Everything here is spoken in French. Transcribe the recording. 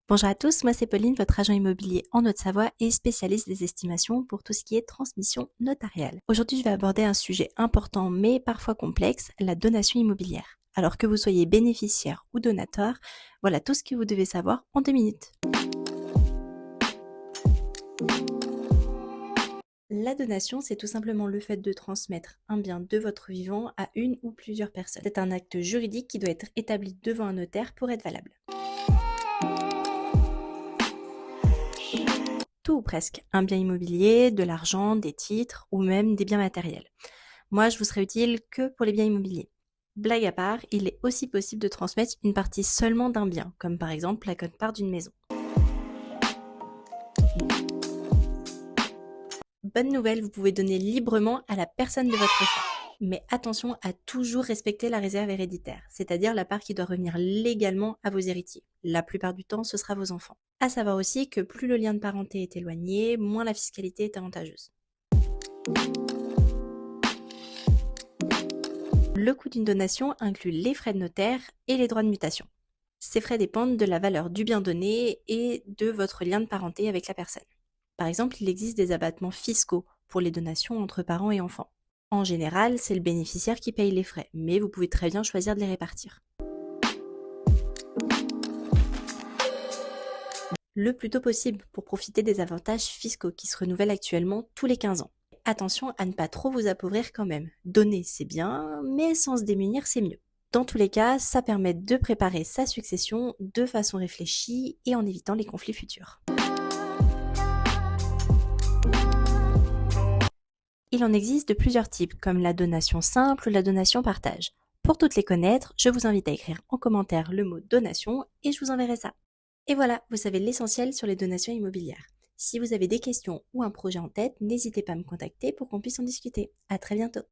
Bonjour à tous, moi c'est Pauline, votre agent immobilier en Haute-Savoie et spécialiste des estimations pour tout ce qui est transmission notariale. Aujourd'hui, je vais aborder un sujet important mais parfois complexe, la donation immobilière. Alors que vous soyez bénéficiaire ou donateur, voilà tout ce que vous devez savoir en 2 minutes. La donation, c'est tout simplement le fait de transmettre un bien de votre vivant à une ou plusieurs personnes. C'est un acte juridique qui doit être établi devant un notaire pour être valable. Tout ou presque, un bien immobilier, de l'argent, des titres ou même des biens matériels. Moi, je vous serai utile que pour les biens immobiliers. Blague à part, il est aussi possible de transmettre une partie seulement d'un bien, comme par exemple la quote-part d'une maison. Bonne nouvelle, vous pouvez donner librement à la personne de votre choix. Mais attention à toujours respecter la réserve héréditaire, c'est-à-dire la part qui doit revenir légalement à vos héritiers. La plupart du temps, ce sera vos enfants. À savoir aussi que plus le lien de parenté est éloigné, moins la fiscalité est avantageuse. Le coût d'une donation inclut les frais de notaire et les droits de mutation. Ces frais dépendent de la valeur du bien donné et de votre lien de parenté avec la personne. Par exemple, il existe des abattements fiscaux pour les donations entre parents et enfants. En général, c'est le bénéficiaire qui paye les frais, mais vous pouvez très bien choisir de les répartir. Le plus tôt possible pour profiter des avantages fiscaux qui se renouvellent actuellement tous les 15 ans. Attention à ne pas trop vous appauvrir quand même. Donner, c'est bien, mais sans se démunir, c'est mieux. Dans tous les cas, ça permet de préparer sa succession de façon réfléchie et en évitant les conflits futurs. Il en existe de plusieurs types, comme la donation simple ou la donation partage. Pour toutes les connaître, je vous invite à écrire en commentaire le mot donation et je vous enverrai ça. Et voilà, vous savez l'essentiel sur les donations immobilières. Si vous avez des questions ou un projet en tête, n'hésitez pas à me contacter pour qu'on puisse en discuter. À très bientôt.